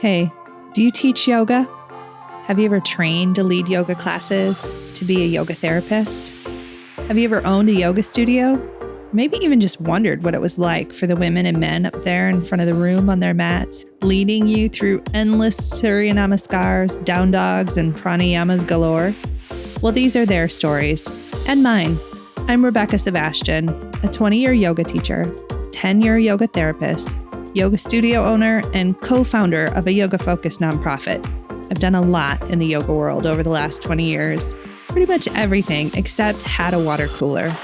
Hey, do you teach yoga? Have you ever trained to lead yoga classes, to be a yoga therapist? Have you ever owned a yoga studio? Maybe even just wondered what it was like for the women and men up there in front of the room on their mats, leading you through endless Surya Namaskars, down dogs, and pranayamas galore? Well, these are their stories, and mine. I'm Rebecca Sebastian, a 20-year yoga teacher, 10-year yoga therapist, yoga studio owner, and co-founder of a yoga-focused nonprofit. I've done a lot in the yoga world over the last 20 years. Pretty much everything except had a water cooler.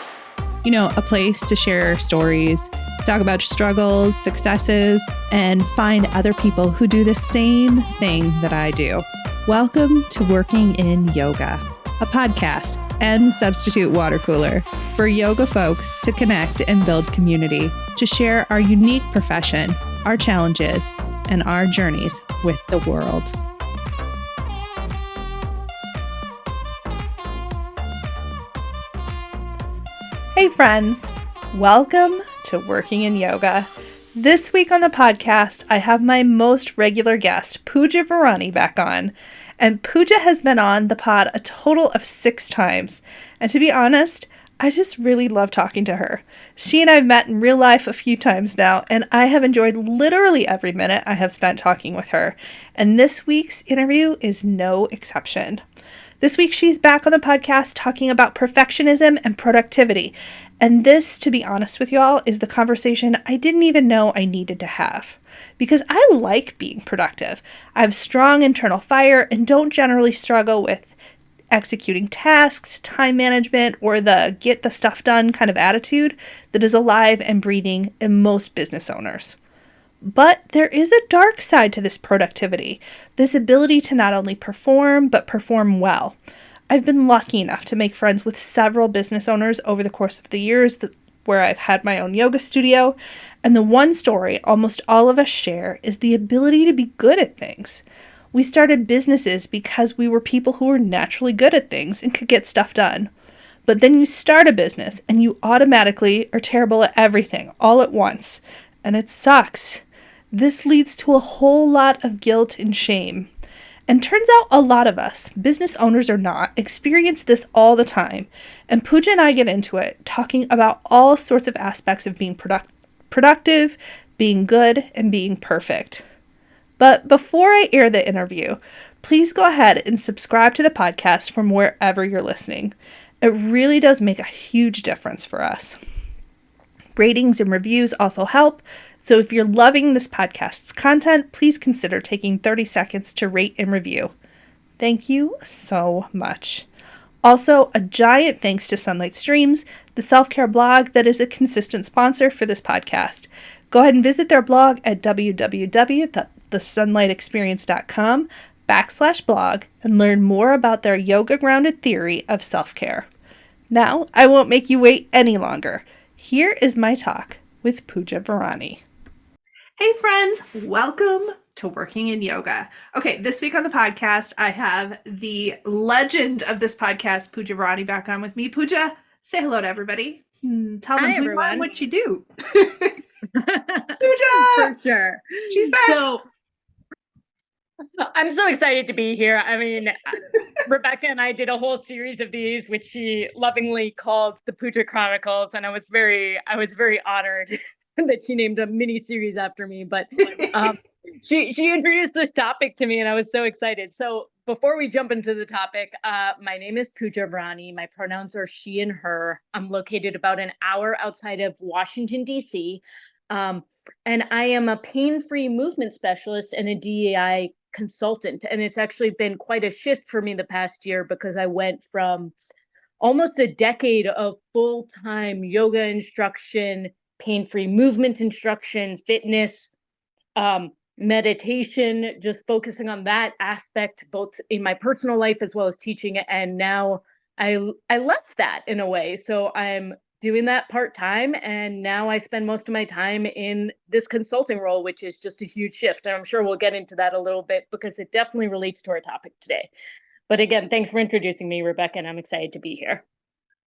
You know, a place to share stories, talk about struggles, successes, and find other people who do the same thing that I do. Welcome to Working in Yoga, a podcast and substitute water cooler for yoga folks to connect and build community, to share our unique profession, our challenges, and our journeys with the world. Hey friends, welcome to Working in Yoga. This week on the podcast, I have my most regular guest, Pooja Virani, back on. And Pooja has been on the pod a total of 6 times. And to be honest, I just really love talking to her. She and I have met in real life a few times now, and I have enjoyed literally every minute I have spent talking with her. And this week's interview is no exception. This week, she's back on the podcast talking about perfectionism and productivity. And this, to be honest with y'all, is the conversation I didn't even know I needed to have. Because I like being productive. I have strong internal fire and don't generally struggle with executing tasks, time management, or the get the stuff done kind of attitude that is alive and breathing in most business owners. But there is a dark side to this productivity, this ability to not only perform, but perform well. I've been lucky enough to make friends with several business owners over the course of the years where I've had my own yoga studio, and the one story almost all of us share is the ability to be good at things. We started businesses because we were people who were naturally good at things and could get stuff done. But then you start a business and you automatically are terrible at everything all at once, and it sucks. This leads to a whole lot of guilt and shame. And turns out a lot of us, business owners or not, experience this all the time. And Pooja and I get into it, talking about all sorts of aspects of being productive, being good, and being perfect. But before I air the interview, please go ahead and subscribe to the podcast from wherever you're listening. It really does make a huge difference for us. Ratings and reviews also help. So if you're loving this podcast's content, please consider taking 30 seconds to rate and review. Thank you so much. Also, a giant thanks to Sunlight Streams, the self-care blog that is a consistent sponsor for this podcast. Go ahead and visit their blog at www.thesunlightexperience.com/blog and learn more about their yoga-grounded theory of self-care. Now, I won't make you wait any longer. Here is my talk with Pooja Virani. Hey friends, welcome to Working in Yoga. Okay, this week on the podcast, I have the legend of this podcast, Pooja Virani, back on with me. Pooja, say hello to everybody. Tell them who you are and what you do. Pooja! For sure. She's back. So I'm so excited to be here. I mean, Rebecca and I did a whole series of these, which she lovingly called the Pooja Chronicles, and I was very honored that she named a mini series after me. But she introduced this topic to me, and I was so excited. So before we jump into the topic, my name is Pooja Virani. My pronouns are she and her. I'm located about an hour outside of Washington, D.C., and I am a pain-free movement specialist and a DEI consultant. And it's actually been quite a shift for me the past year because I went from almost a decade of full-time yoga instruction, pain-free movement instruction, fitness, meditation, just focusing on that aspect, both in my personal life as well as teaching. And now I left that in a way. So I'm doing that part-time, and now I spend most of my time in this consulting role, which is just a huge shift. And I'm sure we'll get into that a little bit because it definitely relates to our topic today. But again, thanks for introducing me, Rebecca, and I'm excited to be here.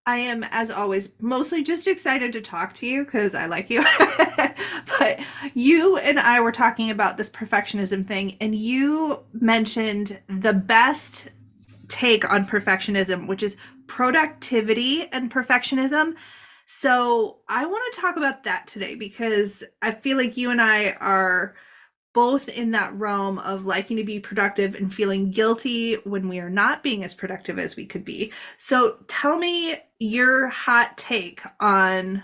I am, as always, mostly just excited to talk to you because I like you. But you and I were talking about this perfectionism thing, and you mentioned the best take on perfectionism, which is productivity and perfectionism. So I want to talk about that today because I feel like you and I are both in that realm of liking to be productive and feeling guilty when we are not being as productive as we could be. So tell me your hot take on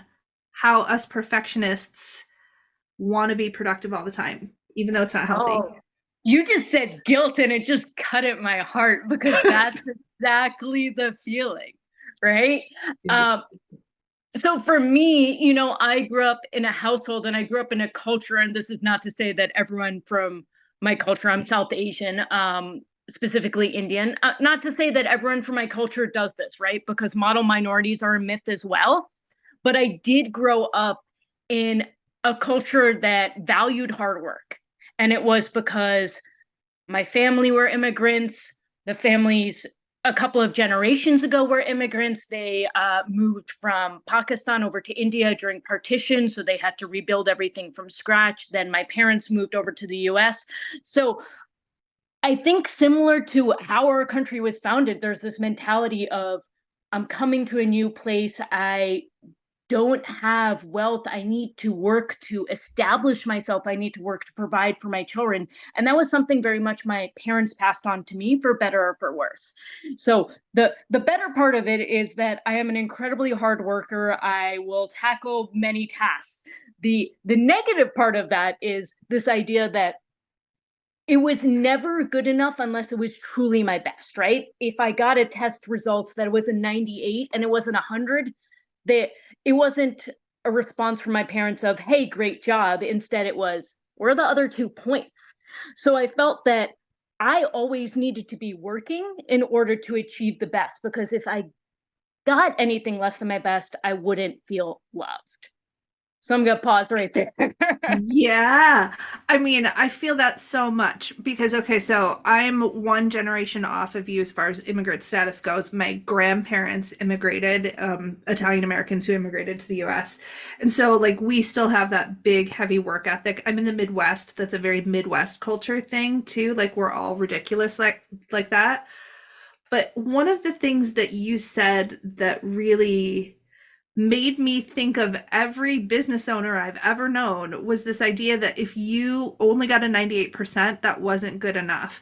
how us perfectionists want to be productive all the time, even though it's not healthy. Oh, you just said guilt and it just cut at my heart because that's exactly the feeling, right? Dude. Um, so for me, I grew up in a household and I grew up in a culture, and this is not to say that everyone from my culture, I'm South Asian, specifically Indian, not to say that everyone from my culture does this, right? Because model minorities are a myth as well. But I did grow up in a culture that valued hard work. And it was because my family were immigrants. The families a couple of generations ago were immigrants. They moved from Pakistan over to India during partition, so they had to rebuild everything from scratch. Then my parents moved over to the US. So I think similar to how our country was founded, there's this mentality of I'm coming to a new place. I don't have wealth. I need to work to establish myself. I need to work to provide for my children. And that was something very much my parents passed on to me, for better or for worse. So the better part of it is that I am an incredibly hard worker. I will tackle many tasks. The negative part of that is this idea that it was never good enough unless it was truly my best, right? If I got a test results that it was a 98 and it wasn't 100, that it wasn't a response from my parents of, hey, great job. Instead, it was, where are the other 2 points? So I felt that I always needed to be working in order to achieve the best, because if I got anything less than my best, I wouldn't feel loved. So I'm going to pause right there. Yeah. I mean, I feel that so much because, okay, so I'm one generation off of you as far as immigrant status goes. My grandparents immigrated, Italian Americans who immigrated to the US. And so, like, we still have that big, heavy work ethic. I'm in the Midwest. That's a very Midwest culture thing, too. Like, we're all ridiculous like that. But one of the things that you said that really made me think of every business owner I've ever known was this idea that if you only got a 98%, that wasn't good enough.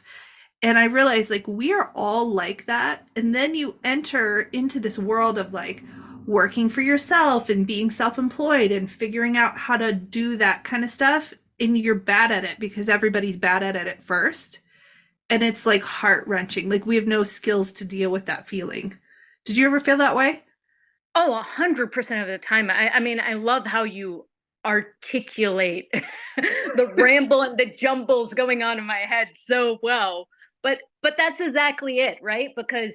And I realized like we are all like that. And then you enter into this world of like working for yourself and being self employed and figuring out how to do that kind of stuff. And you're bad at it because everybody's bad at it at first. And it's like heart wrenching. Like we have no skills to deal with that feeling. Did you ever feel that way? Oh, 100% of the time. I mean, I love how you articulate the ramble and the jumbles going on in my head so well. But that's exactly it, right? Because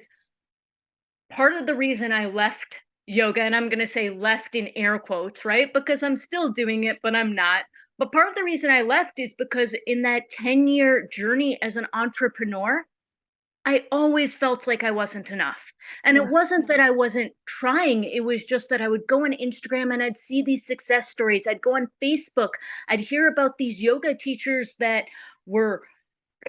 part of the reason I left yoga, and I'm going to say left in air quotes, right? Because I'm still doing it, but I'm not. But part of the reason I left is because in that 10-year journey as an entrepreneur, I always felt like I wasn't enough. And it Yeah. wasn't that I wasn't trying, it was just that I would go on Instagram and I'd see these success stories. I'd go on Facebook, I'd hear about these yoga teachers that were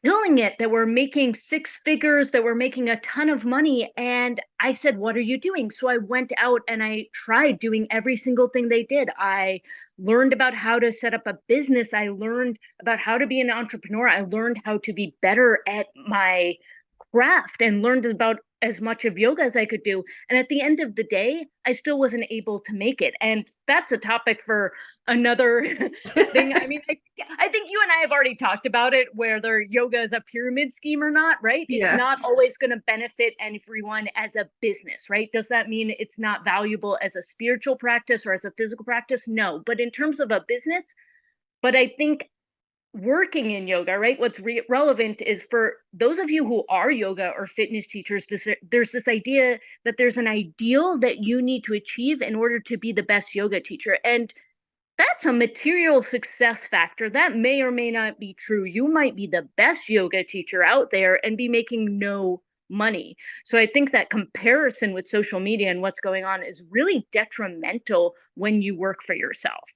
killing it, that were making six figures, that were making a ton of money. And I said, what are you doing? So I went out and I tried doing every single thing they did. I learned about how to set up a business. I learned about how to be an entrepreneur. I learned how to be better at my craft and learned about as much of yoga as I could do. And at the end of the day, I still wasn't able to make it. And that's a topic for another thing. I mean, I think you and I have already talked about it, whether yoga is a pyramid scheme or not, right? It's Yeah. not always going to benefit everyone as a business, right? Does that mean it's not valuable as a spiritual practice or as a physical practice? No. But in terms of a business, but I think working in yoga, right? What's relevant is for those of you who are yoga or fitness teachers, there's this idea that there's an ideal that you need to achieve in order to be the best yoga teacher. And that's a material success factor. That may or may not be true. You might be the best yoga teacher out there and be making no money. So I think that comparison with social media and what's going on is really detrimental when you work for yourself.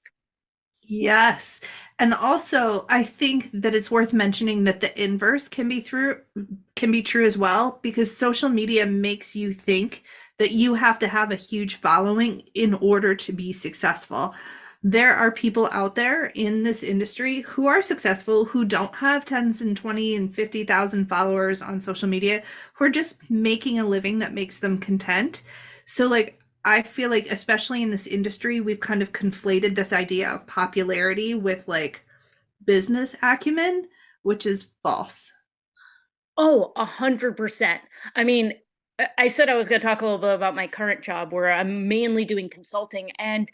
Yes. And also, I think that it's worth mentioning that the inverse can be true as well, because social media makes you think that you have to have a huge following in order to be successful. There are people out there in this industry who are successful, who don't have tens and 20 and 50,000 followers on social media, who are just making a living that makes them content. So like I feel like, especially in this industry, we've kind of conflated this idea of popularity with like business acumen, which is false. Oh, 100%. I mean, I said I was going to talk a little bit about my current job where I'm mainly doing consulting. And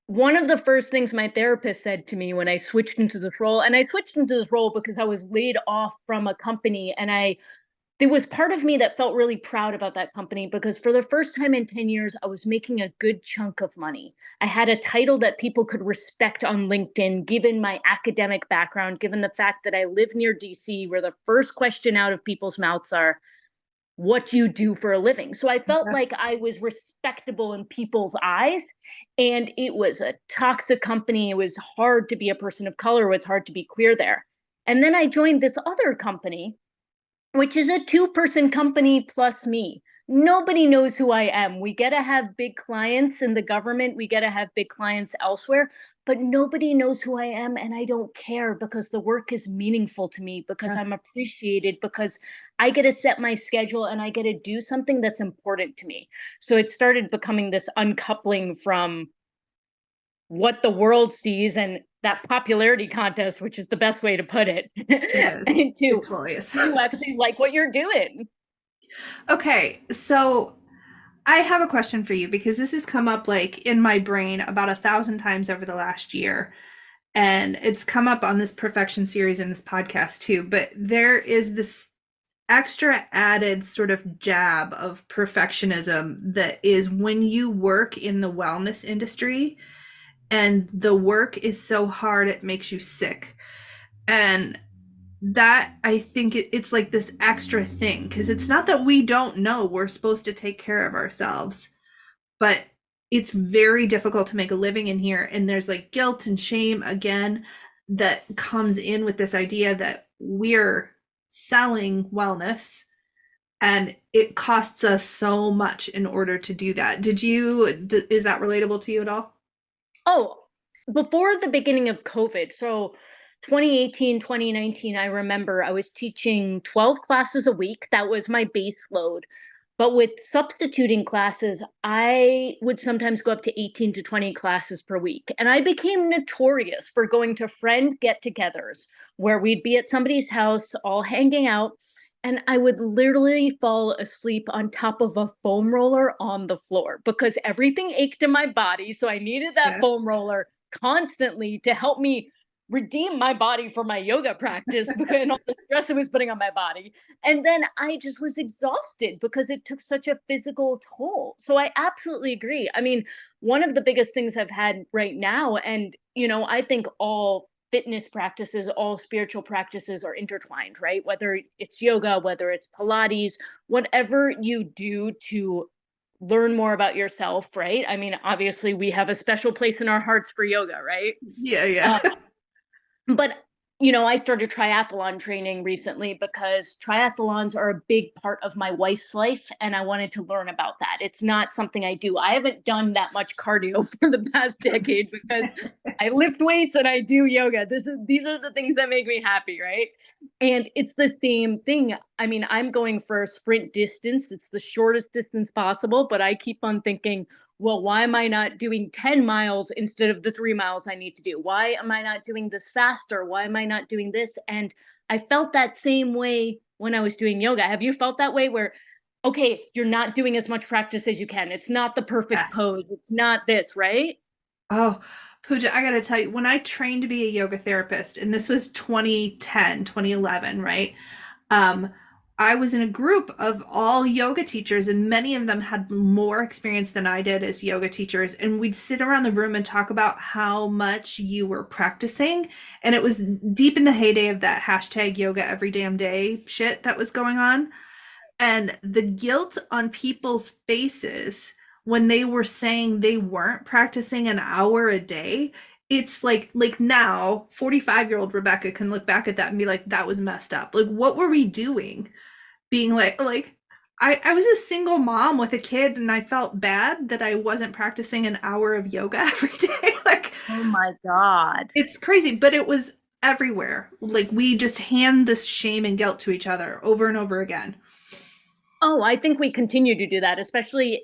one of the first things my therapist said to me when I switched into this role, and I switched into this role because I was laid off from a company, and there was part of me that felt really proud about that company because for the first time in 10 years, I was making a good chunk of money. I had a title that people could respect on LinkedIn, given my academic background, given the fact that I live near DC, where the first question out of people's mouths are, what you do for a living. So I felt Yeah. like I was respectable in people's eyes. And it was a toxic company. It was hard to be a person of color. It was hard to be queer there. And then I joined this other company, which is a two-person company plus me. Nobody knows who I am. We get to have big clients in the government, we get to have big clients elsewhere, but nobody knows who I am. And I don't care because the work is meaningful to me, because Yeah. I'm appreciated, because I get to set my schedule and I get to do something that's important to me. So it started becoming this uncoupling from what the world sees and that popularity contest, which is the best way to put it, It is. It into totally is. you actually like what you're doing. Okay, so I have a question for you because this has come up like in my brain about 1,000 times over the last year. And it's come up on this perfection series in this podcast too. But there is this extra added sort of jab of perfectionism that is when you work in the wellness industry and the work is so hard it makes you sick. And that I think it's like this extra thing because it's not that we don't know we're supposed to take care of ourselves, but it's very difficult to make a living in here. And there's like guilt and shame again that comes in with this idea that we're selling wellness and it costs us so much in order to do that. Is that relatable to you at all? Oh, before the beginning of COVID, so 2018, 2019, I remember I was teaching 12 classes a week. That was my base load. But with substituting classes, I would sometimes go up to 18 to 20 classes per week. And I became notorious for going to friend get togethers where we'd be at somebody's house, all hanging out. And I would literally fall asleep on top of a foam roller on the floor because everything ached in my body. So I needed that Yeah. foam roller constantly to help me redeem my body for my yoga practice because and all the stress it was putting on my body. And then I just was exhausted because it took such a physical toll. So I absolutely agree. I mean, one of the biggest things I've had right now, and I think all fitness practices, all spiritual practices are intertwined, right? Whether it's yoga, whether it's Pilates, whatever you do to learn more about yourself, right? I mean, obviously, we have a special place in our hearts for yoga, right? Yeah, yeah. Uh, but I started triathlon training recently because triathlons are a big part of my wife's life and I wanted to learn about that. It's not something I do. I haven't done that much cardio for the past decade because I lift weights and I do yoga. These are the things that make me happy, right? And it's the same thing. I mean, I'm going for a sprint distance. It's the shortest distance possible, but I keep on thinking, well, why am I not doing 10 miles instead of the 3 miles I need to do? Why am I not doing this faster? Why am I not doing this? And I felt that same way when I was doing yoga. Have you felt that way where, okay, you're not doing as much practice as you can? It's not the perfect Yes. pose. It's not this, right? Oh, Pooja, I gotta tell you, when I trained to be a yoga therapist, and this was 2010, 2011, right? Um, I was in a group of all yoga teachers, and many of them had more experience than I did as yoga teachers. And we'd sit around the room and talk about how much you were practicing. And it was deep in the heyday of that hashtag yoga every damn day shit that was going on. And the guilt on people's faces when they were saying they weren't practicing an hour a day, it's like now 45-year-old Rebecca can look back at that and be like, that was messed up. Like, what were we doing? Being like I was a single mom with a kid and I felt bad that I wasn't practicing an hour of yoga every day. Like, Oh my God. it's crazy, but it was everywhere. Like, we just hand this shame and guilt to each other over and over again. Oh, I think we continue to do that, especially,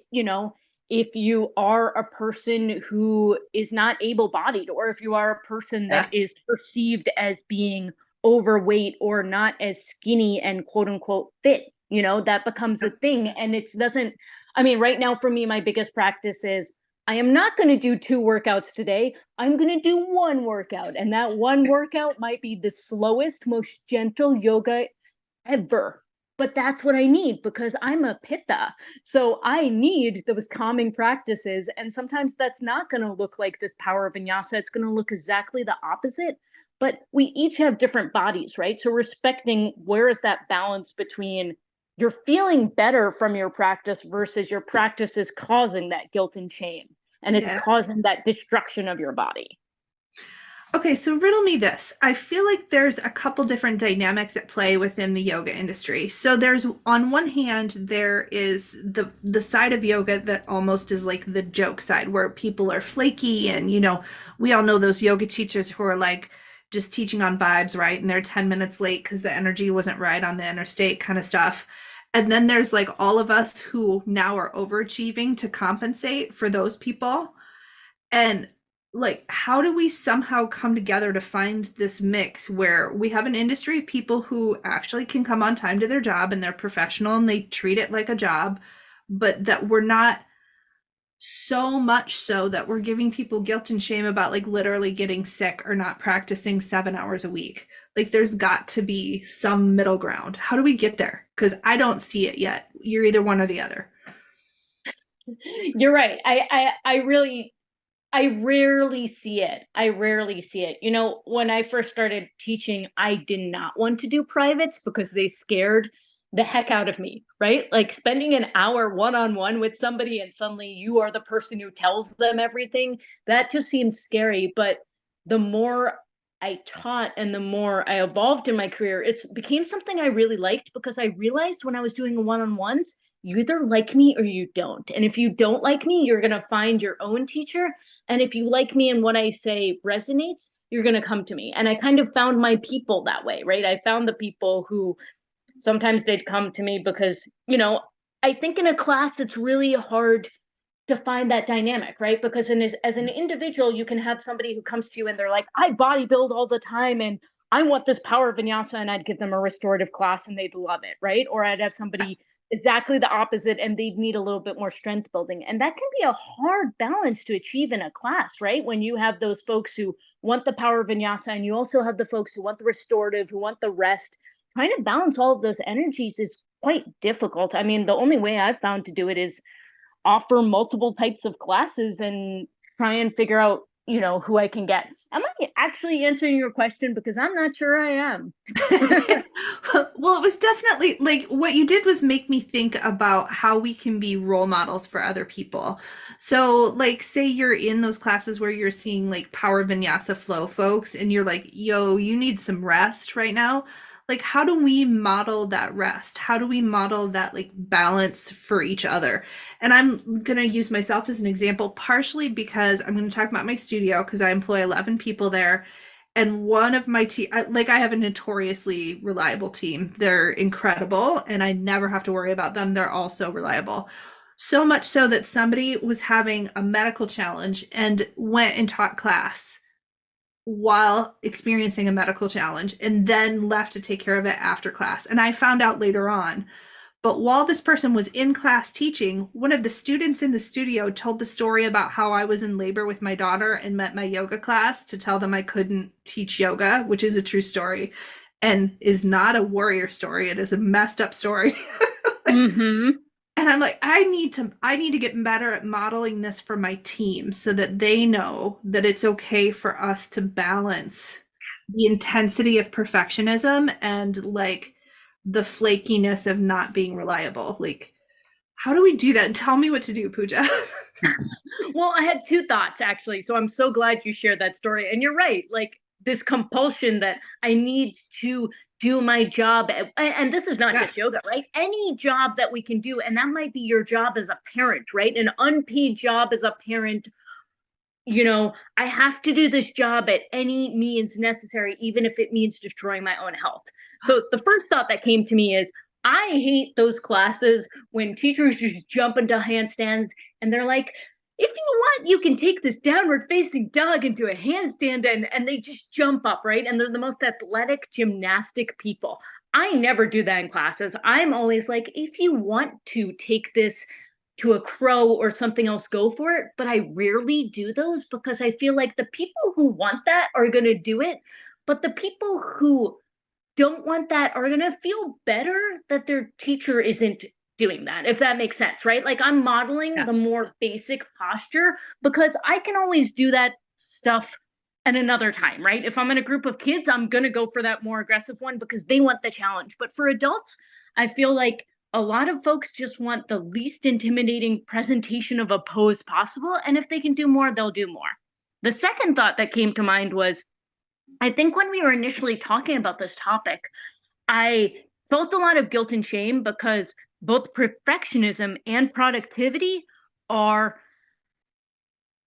if you are a person who is not able bodied, or if you are a person that Yeah. is perceived as being overweight or not as skinny and quote unquote fit, that becomes a thing. And it doesn't, I mean, right now for me, my biggest practice is I am not going to do two workouts today. I'm going to do one workout. And that one workout might be the slowest, most gentle yoga ever. But that's what I need because I'm a pitta. So I need those calming practices. And sometimes that's not going to look like this power vinyasa. It's going to look exactly the opposite. But we each have different bodies, right? So respecting where is that balance between you're feeling better from your practice versus your practice is causing that guilt and shame and it's Yeah. causing that destruction of your body. Okay, so riddle me this. I feel like there's a couple different dynamics at play within the yoga industry. So there's, on one hand, there is the side of yoga that almost is like the joke side where people are flaky and we all know those yoga teachers who are like just teaching on vibes, right? And they're 10 minutes late because the energy wasn't right on the interstate kind of stuff. And then there's like all of us who now are overachieving to compensate for those people. And like, how do we somehow come together to find this mix where we have an industry of people who actually can come on time to their job and they're professional and they treat it like a job, but that we're not so much so that we're giving people guilt and shame about like literally getting sick or not practicing 7 hours a week? Like, there's got to be some middle ground. How do we get there? Because I don't see it yet. You're either one or the other. You're right. I rarely see it. I rarely see it. When I first started teaching, I did not want to do privates because they scared the heck out of me, right? Like spending an hour one on one with somebody and suddenly you are the person who tells them everything, that just seemed scary. But the more I taught and the more I evolved in my career, it became something I really liked because I realized when I was doing one on ones, you either like me or you don't. And if you don't like me, you're going to find your own teacher. And if you like me and what I say resonates, you're going to come to me. And I kind of found my people that way, right? I found the people who sometimes they'd come to me because, I think in a class, it's really hard to find that dynamic, right? Because as an individual, you can have somebody who comes to you and they're like, I bodybuild all the time and I want this power vinyasa, and I'd give them a restorative class and they'd love it, right? Or I'd have somebody exactly the opposite and they'd need a little bit more strength building. And that can be a hard balance to achieve in a class, right? When you have those folks who want the power vinyasa and you also have the folks who want the restorative, who want the rest, trying to balance all of those energies is quite difficult. I mean, the only way I've found to do it is offer multiple types of classes and try and figure out, who I can get. Am I actually answering your question? Because I'm not sure I am. Well, it was definitely like what you did was make me think about how we can be role models for other people. So, like, say you're in those classes where you're seeing like power vinyasa flow folks, and you're like, yo, you need some rest right now. Like, how do we model that rest? How do we model that like balance for each other? And I'm going to use myself as an example, partially because I'm going to talk about my studio because I employ 11 people there. And one of my team, like, I have a notoriously reliable team. They're incredible and I never have to worry about them. They're all so reliable. So much so that somebody was having a medical challenge and went and taught class while experiencing a medical challenge and then left to take care of it after class. And I found out later on. But while this person was in class teaching, one of the students in the studio told the story about how I was in labor with my daughter and met my yoga class to tell them I couldn't teach yoga, which is a true story and is not a warrior story. It is a messed up story. Mm-hmm. And I'm like, I need to get better at modeling this for my team so that they know that it's okay for us to balance the intensity of perfectionism and like the flakiness of not being reliable. Like, How do we do that? Tell me what to do, Pooja. Well, I had two thoughts actually. So I'm so glad you shared that story. And you're right. Like this compulsion that I need to do my job. And this is not Yeah. just yoga, right? Any job that we can do. And that might be your job as a parent, right? An unpaid job as a parent. I have to do this job at any means necessary, even if it means destroying my own health. So the first thought that came to me is I hate those classes when teachers just jump into handstands and they're like, if you want, you can take this downward facing dog into a handstand and they just jump up, right? And they're the most athletic gymnastic people. I never do that in classes. I'm always like, if you want to take this to a crow or something else, go for it. But I rarely do those because I feel like the people who want that are going to do it. But the people who don't want that are going to feel better that their teacher isn't doing that, if that makes sense, right? Like I'm modeling Yeah. the more basic posture because I can always do that stuff at another time, right? If I'm in a group of kids, I'm going to go for that more aggressive one because they want the challenge. But for adults, I feel like a lot of folks just want the least intimidating presentation of a pose possible. And if they can do more, they'll do more. The second thought that came to mind was I think when we were initially talking about this topic, I felt a lot of guilt and shame because both perfectionism and productivity are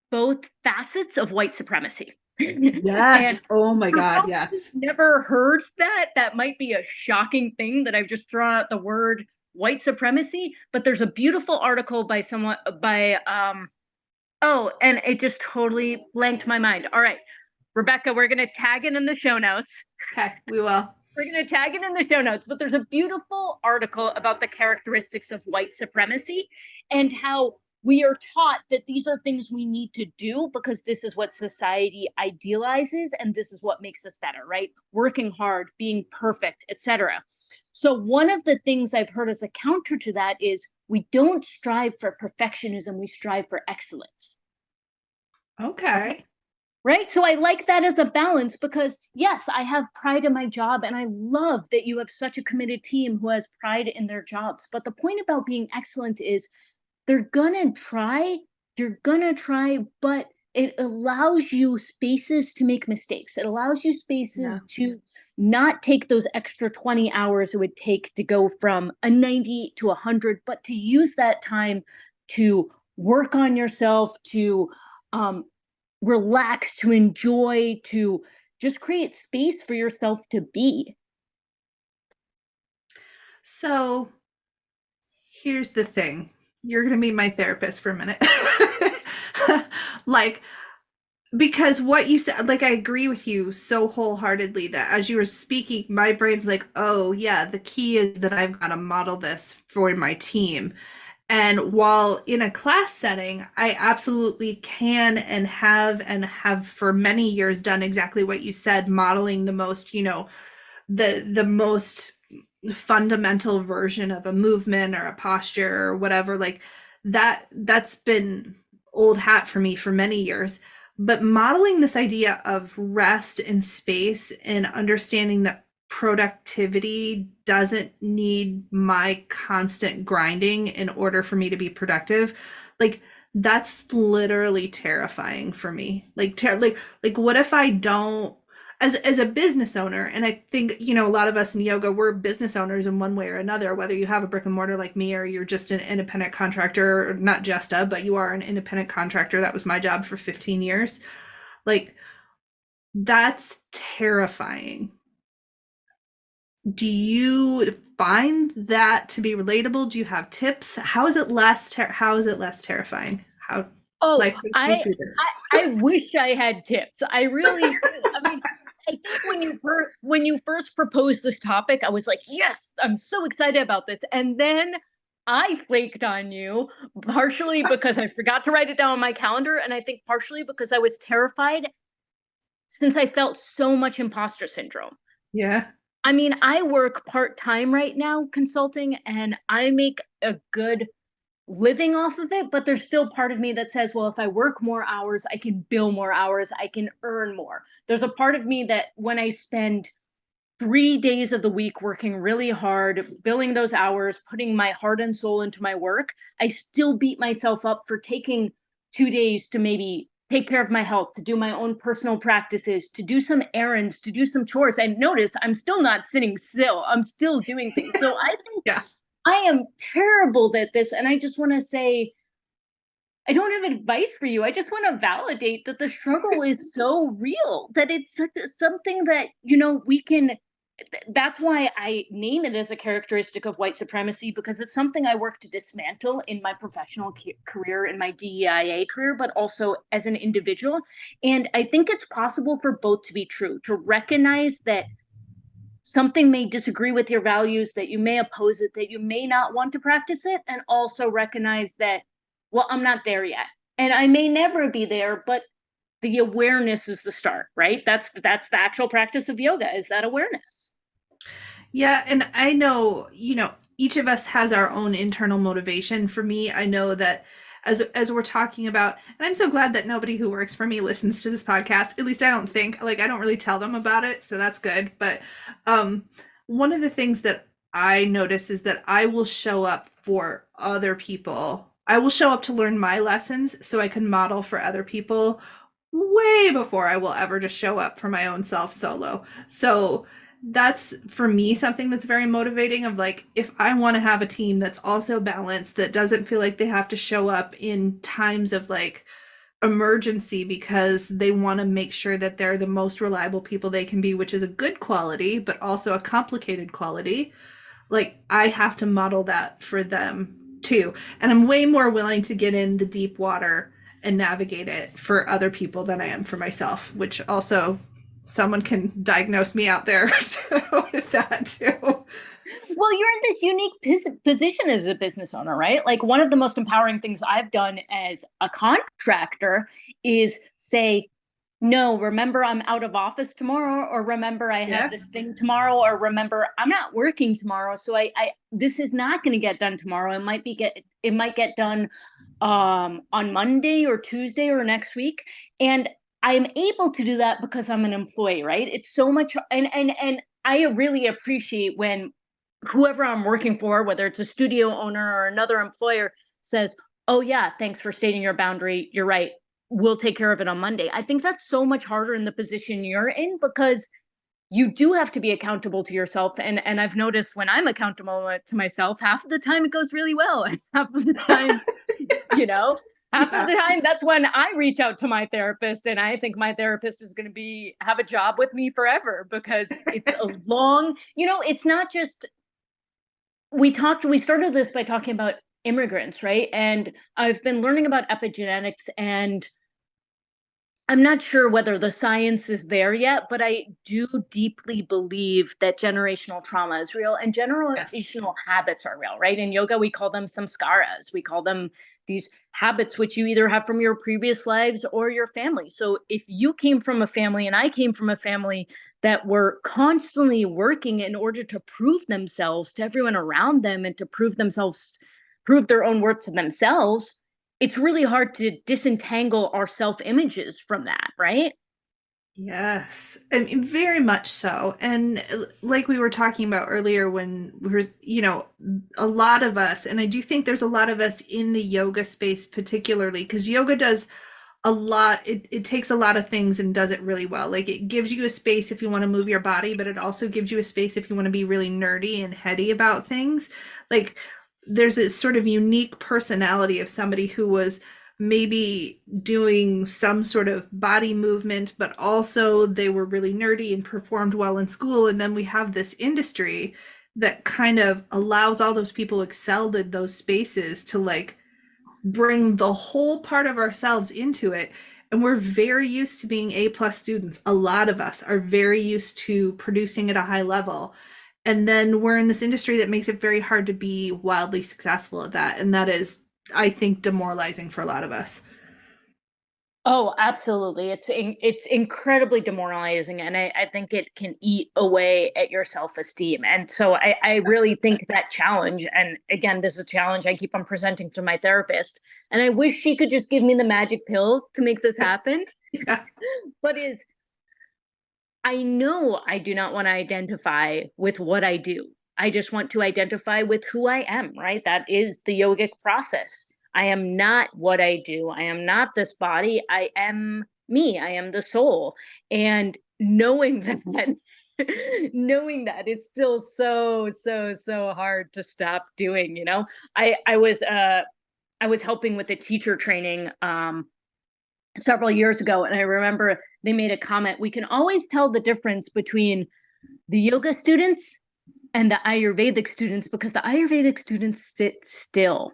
both facets of white supremacy. And Yes. Oh my for God. folks who've Yes. never heard that, that might be a shocking thing that I've just thrown out the word white supremacy, but there's a beautiful article by someone by oh, and it just totally blanked my mind. All right, Rebecca, we're gonna tag it in the show notes. Okay, we will. We're going to tag it in the show notes, but there's a beautiful article about the characteristics of white supremacy and how we are taught that these are things we need to do because this is what society idealizes and this is what makes us better, right? Working hard, being perfect, etc. So one of the things I've heard as a counter to that is we don't strive for perfectionism, we strive for excellence. Okay. Right. So I like that as a balance because, yes, I have pride in my job and I love that you have such a committed team who has pride in their jobs. But the point about being excellent is they're going to try, you're going to try, but it allows you spaces to make mistakes. It allows you Yeah. spaces to not take those extra 20 hours it would take to go from a 90 to 100, but to use that time to work on yourself, to um, relax, to enjoy, to just create space for yourself to be. So here's the thing. You're going to be my therapist for a minute. Like, because what you said, like, I agree with you so wholeheartedly that as you were speaking, my brain's like, oh, yeah, the key is that I've got to model this for my team. And while in a class setting, I absolutely can and have for many years done exactly what you said, modeling the most, the most fundamental version of a movement or a posture or whatever, like that's been old hat for me for many years. But modeling this idea of rest and space and understanding that productivity doesn't need my constant grinding in order for me to be productive, like that's literally terrifying for me. Like what if I don't, as a business owner, and I think a lot of us in yoga, we're business owners in one way or another, whether you have a brick and mortar like me or you're just an independent contractor, not just but you are an independent contractor. That was my job for 15 years. Like that's terrifying. Do you find that to be relatable? Do you have tips? How is it less terrifying? How Oh, life takes me I, through this? I wish I had tips. I really do. I mean, I think when you first proposed this topic, I was like, yes, I'm so excited about this. And then I flaked on you, partially because I forgot to write it down on my calendar, and I think partially because I was terrified since I felt so much imposter syndrome. Yeah. I mean, I work part-time right now consulting and I make a good living off of it, but there's still part of me that says, well, if I work more hours, I can bill more hours, I can earn more. There's a part of me that when I spend 3 days of the week working really hard, billing those hours, putting my heart and soul into my work, I still beat myself up for taking 2 days to maybe take care of my health, to do my own personal practices, to do some errands, to do some chores. And notice I'm still not sitting still. I'm still doing things. So I think Yeah. I am terrible at this. And I just want to say, I don't have advice for you. I just want to validate that the struggle is so real, that it's something that, we can. That's why I name it as a characteristic of white supremacy, because it's something I work to dismantle in my professional career, in my DEIA career, but also as an individual. And I think it's possible for both to be true, to recognize that something may disagree with your values, that you may oppose it, that you may not want to practice it, and also recognize that, well, I'm not there yet. And I may never be there, but the awareness is the start, right? That's the actual practice of yoga, is that awareness. Yeah, and I know, each of us has our own internal motivation. For me, I know that as we're talking about, and I'm so glad that nobody who works for me listens to this podcast. At least I don't think, like I don't really tell them about it, so that's good. But um one of the things that I notice is that I will show up for other people. I will show up to learn my lessons so I can model for other people way before I will ever just show up for my own self solo. So that's for me something that's very motivating of like if I want to have a team that's also balanced that doesn't feel like they have to show up in times of like emergency because they want to make sure that they're the most reliable people they can be, which is a good quality but also a complicated quality. Like I have to model that for them too, and I'm way more willing to get in the deep water and navigate it for other people than I am for myself, which also someone can diagnose me out there with that too. Well, you're in this unique position as a business owner, right? Like, one of the most empowering things I've done as a contractor is say, no, remember I'm out of office tomorrow, or remember I have Yeah. this thing tomorrow, or remember I'm not working tomorrow. So I this is not going to get done tomorrow. It might get done on Monday or Tuesday or next week. And I'm able to do that because I'm an employee, right? It's so much, and I really appreciate when whoever I'm working for, whether it's a studio owner or another employer, says, "Oh yeah, thanks for stating your boundary. You're right. We'll take care of it on Monday." I think that's so much harder in the position you're in, because you do have to be accountable to yourself. And I've noticed when I'm accountable to myself, half of the time it goes really well. And half of the time, you know, half of Yeah. the time that's when I reach out to my therapist, and I think my therapist is going to have a job with me forever, because it's a long, it's not just, we started this by talking about immigrants, right? And I've been learning about epigenetics, and I'm not sure whether the science is there yet, but I do deeply believe that generational trauma is real and Yes. generational habits are real, right? In yoga, we call them samskaras. We call them these habits which you either have from your previous lives or your family. So if you came from a family and I came from a family that were constantly working in order to prove themselves to everyone around them, and to prove their own worth to themselves, it's really hard to disentangle our self images from that, right? Yes, I mean, very much so. And like we were talking about earlier, when we were, a lot of us, and I do think there's a lot of us in the yoga space, particularly because yoga does a lot, it takes a lot of things and does it really well. Like it gives you a space if you want to move your body, but it also gives you a space if you want to be really nerdy and heady about things. Like there's a sort of unique personality of somebody who was maybe doing some sort of body movement, but also they were really nerdy and performed well in school. And then we have this industry that kind of allows all those people who excelled in those spaces to like bring the whole part of ourselves into it. And we're very used to being A plus students. A lot of us are very used to producing at a high level. And then we're in this industry that makes it very hard to be wildly successful at that. And that is, I think, demoralizing for a lot of us. Oh, absolutely. It's incredibly demoralizing, and I think it can eat away at your self-esteem. And so I really think that challenge, and again, this is a challenge I keep on presenting to my therapist, and I wish she could just give me the magic pill to make this happen, Yeah. but is I know I do not want to identify with what I do. I just want to identify with who I am, right? That is the yogic process. I am not what I do. I am not this body. I am me. I am the soul. And knowing that, knowing that it's still so hard to stop doing, you know. I was helping with the teacher training several years ago, and I remember they made a comment. We can always tell the difference between the yoga students and the Ayurvedic students because the Ayurvedic students sit still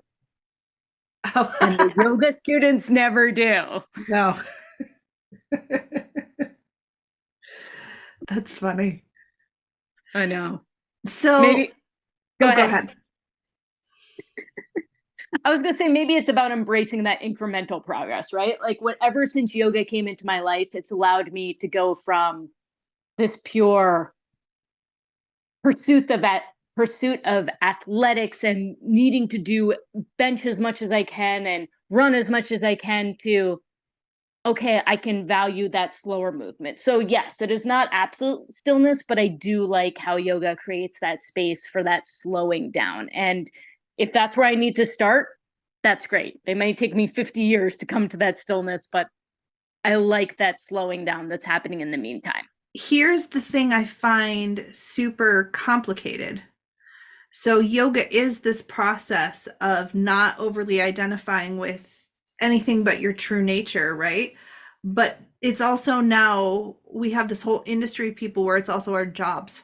Oh, and the yoga students never do. no. That's funny. I know. So, Maybe go go ahead. ahead. I was going to say maybe it's about embracing that incremental progress, right? Like whatever since yoga came into my life, it's allowed me to go from this pure pursuit of athletics and needing to do bench as much as I can and run as much as I can to okay, I can value that slower movement. So yes, it is not absolute stillness, but I do like how yoga creates that space for that slowing down. And if that's where I need to start, that's great. It may take me 50 years to come to that stillness, but I like that slowing down that's happening in the meantime. Here's the thing I find super complicated. So, yoga is this process of not overly identifying with anything but your true nature, right? But it's also now we have this whole industry of people where it's also our jobs.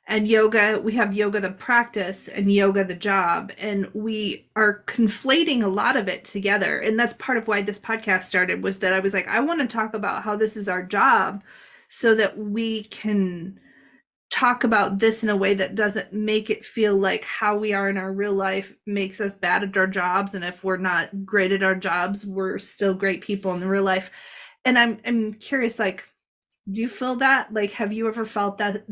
And yoga, we have yoga the practice and yoga the job. And we are conflating a lot of it together. And that's part of why this podcast started was that I was like, I want to talk about how this is our job so that we can talk about this in a way that doesn't make it feel like how we are in our real life makes us bad at our jobs. And if we're not great at our jobs, we're still great people in the real life. And I'm curious, like, do you feel that? Like, have you ever felt that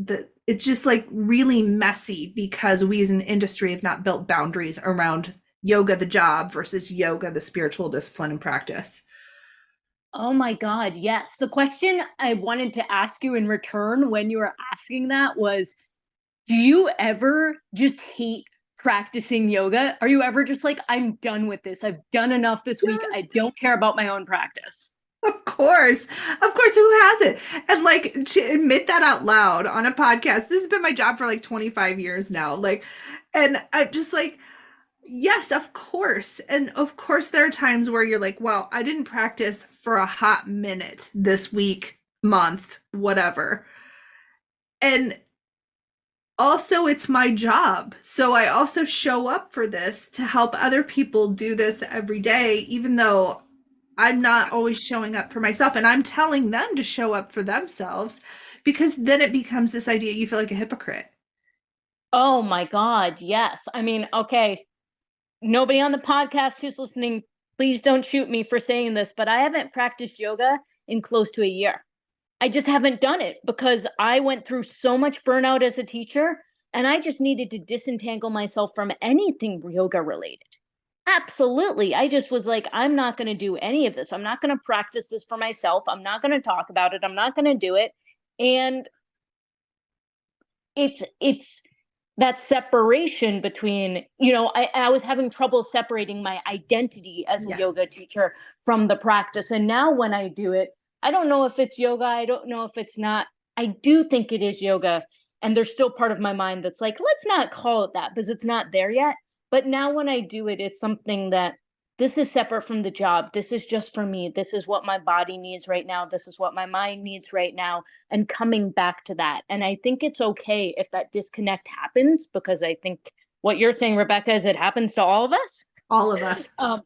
it's just like really messy because we as an industry have not built boundaries around yoga, the job versus yoga, the spiritual discipline and practice? Oh my God, yes. The question I wanted to ask you in return when you were asking that was, do you ever just hate practicing yoga? Are you ever just like, I'm done with this. I've done enough this week. Yes. I don't care about my own practice. Of course, who hasn't? And like to admit that out loud on a podcast, this has been my job for like 25 years now. Like, and I just like, yes, of course. And of course, there are times where you're like, well, I didn't practice for a hot minute this week, month, whatever. And also, it's my job. So I also show up for this to help other people do this every day, even though I'm not always showing up for myself. And I'm telling them to show up for themselves because then it becomes this idea you feel like a hypocrite. Oh my God, yes. I mean, okay, nobody on the podcast who's listening, please don't shoot me for saying this, but I haven't practiced yoga in close to a year. I just haven't done it because I went through so much burnout as a teacher and I just needed to disentangle myself from anything yoga related. Absolutely. I just was like, I'm not going to do any of this. I'm not going to practice this for myself. I'm not going to talk about it. I'm not going to do it. And it's that separation between, you know, I was having trouble separating my identity as a Yes. yoga teacher from the practice. And now when I do it, I don't know if it's yoga. I don't know if it's not. I do think it is yoga. And there's still part of my mind that's like, let's not call it that because it's not there yet. But now when I do it, it's something that this is separate from the job. This is just for me. This is what my body needs right now. This is what my mind needs right now. And coming back to that. And I think it's okay if that disconnect happens because I think what you're saying, Rebecca, is it happens to all of us. All of us. And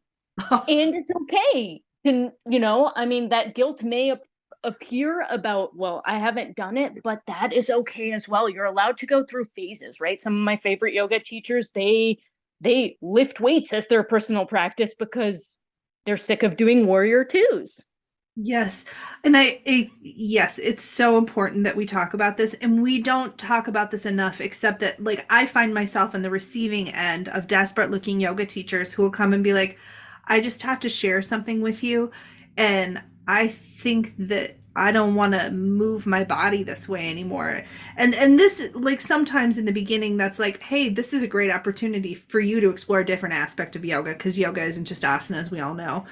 it's okay. And, you know, I mean, that guilt may appear about, well, I haven't done it, but that is okay as well. You're allowed to go through phases, right? Some of my favorite yoga teachers, they lift weights as their personal practice because they're sick of doing warrior twos. Yes. And yes, it's so important that we talk about this. And we don't talk about this enough, except that, like, I find myself on the receiving end of desperate looking yoga teachers who will come and be like, I just have to share something with you. And I think that I don't want to move my body this way anymore. And this, like, sometimes in the beginning that's like, hey, this is a great opportunity for you to explore a different aspect of yoga, because yoga isn't just asana, as we all know.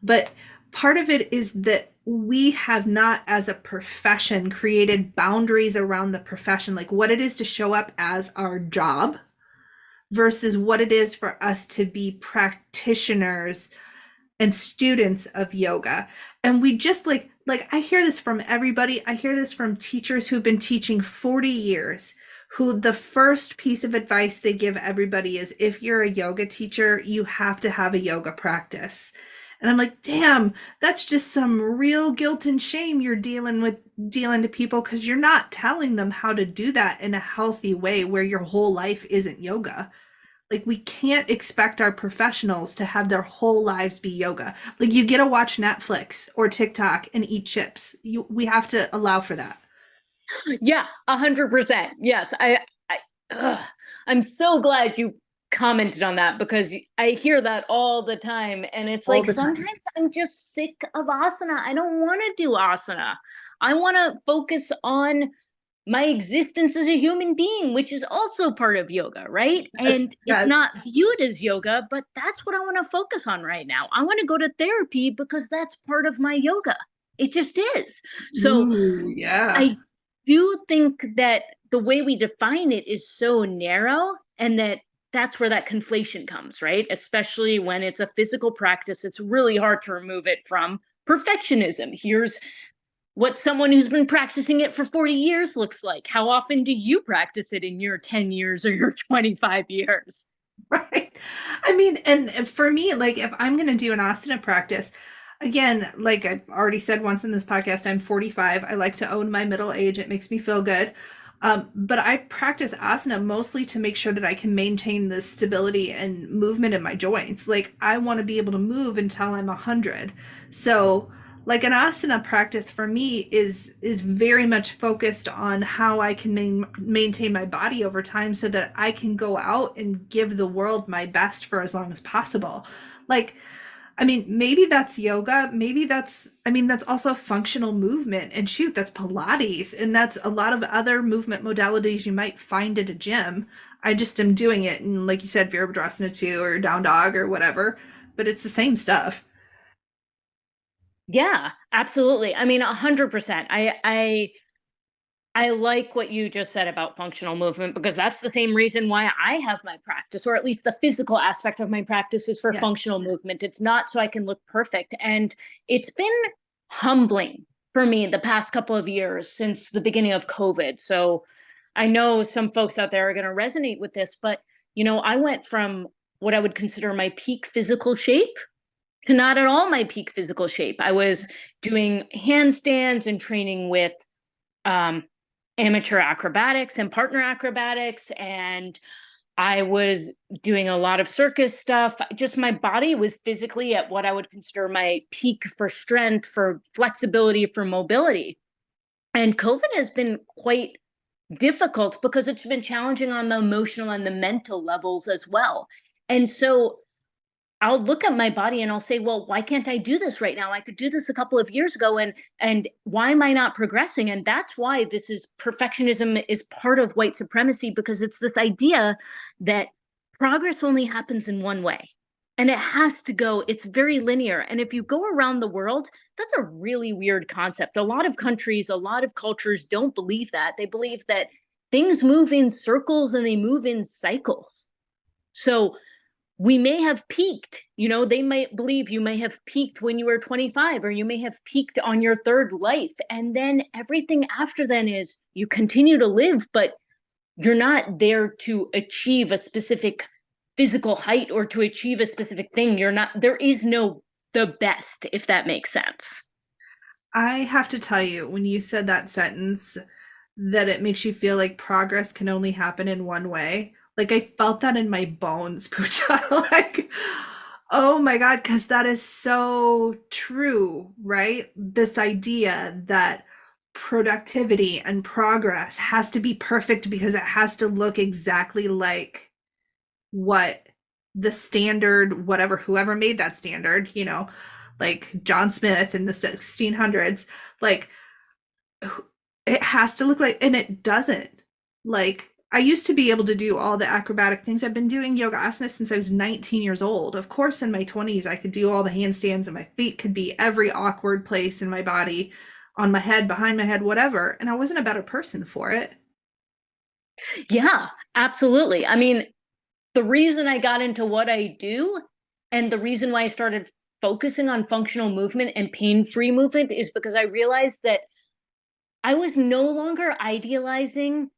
But part of it is that we have not, as a profession, created boundaries around the profession, like what it is to show up as our job versus what it is for us to be practitioners and students of yoga. And we just like I hear this from everybody. I hear this from teachers who've been teaching 40 years, who the first piece of advice they give everybody is, if you're a yoga teacher, you have to have a yoga practice. And I'm like, damn, that's just some real guilt and shame you're dealing to people, because you're not telling them how to do that in a healthy way where your whole life isn't yoga. Like, we can't expect our professionals to have their whole lives be yoga. Like, you get to watch Netflix or TikTok and eat chips. We have to allow for that. Yeah, 100%. Yes, ugh, I'm so glad you commented on that, because I hear that all the time, and it's All like the time. sometimes I'm just sick of asana. I don't want to do asana. I want to focus on my existence as a human being, which is also part of yoga, right? Yes, And it's yes. not viewed as yoga, but that's what I want to focus on right now. I want to go to therapy because that's part of my yoga. It just is. So Ooh, yeah. I do think that the way we define it is so narrow, and that's where that conflation comes, right? Especially when it's a physical practice, it's really hard to remove it from perfectionism. Here's what someone who's been practicing it for 40 years looks like. How often do you practice it in your 10 years or your 25 years? Right. I mean, and for me, like, if I'm going to do an asana practice, again, like I've already said once in this podcast, I'm 45. I like to own my middle age. It makes me feel good. But I practice asana mostly to make sure that I can maintain the stability and movement in my joints. Like, I want to be able to move until I'm 100. So, like, an asana practice for me is very much focused on how I can maintain my body over time, so that I can go out and give the world my best for as long as possible. Like, I mean, maybe that's yoga. Maybe I mean, that's also functional movement. And shoot, that's Pilates. And that's a lot of other movement modalities you might find at a gym. I just am doing it. And like you said, Virabhadrasana too, or down dog or whatever. But it's the same stuff. Yeah, absolutely. I mean, 100%. I like what you just said about functional movement, because that's the same reason why I have my practice, or at least the physical aspect of my practice is for Yeah. functional movement. It's not so I can look perfect. And it's been humbling for me the past couple of years since the beginning of COVID. So I know some folks out there are going to resonate with this, but I went from what I would consider my peak physical shape to not at all my peak physical shape. I was doing handstands and training with um, amateur acrobatics and partner acrobatics, and I was doing a lot of circus stuff. Just my body was physically at what I would consider my peak for strength, for flexibility, for mobility. And COVID has been quite difficult because it's been challenging on the emotional and the mental levels as well. And so I'll look at my body and I'll say, well, why can't I do this right now? I could do this a couple of years ago, and why am I not progressing? And that's why this is perfectionism is part of white supremacy, because it's this idea that progress only happens in one way. And it has to go, it's very linear. And if you go around the world, that's a really weird concept. A lot of countries, a lot of cultures don't believe that. They believe that things move in circles and they move in cycles. So we may have peaked. They might believe you may have peaked when you were 25, or you may have peaked on your third life. And then everything after then is you continue to live, but you're not there to achieve a specific physical height or to achieve a specific thing. There is no the best, if that makes sense. I have to tell you, when you said that sentence, that it makes you feel like progress can only happen in one way. Like, I felt that in my bones, Pooja. Like, oh my God, because that is so true, right? This idea that productivity and progress has to be perfect because it has to look exactly like what the standard, whatever, whoever made that standard, like John Smith in the 1600s, like it has to look like, and it doesn't. Like, I used to be able to do all the acrobatic things. I've been doing yoga asana since I was 19 years old. Of course, in my 20s, I could do all the handstands and my feet could be every awkward place in my body, on my head, behind my head, whatever. And I wasn't a better person for it. Yeah, absolutely. I mean, the reason I got into what I do and the reason why I started focusing on functional movement and pain-free movement is because I realized that I was no longer idealizing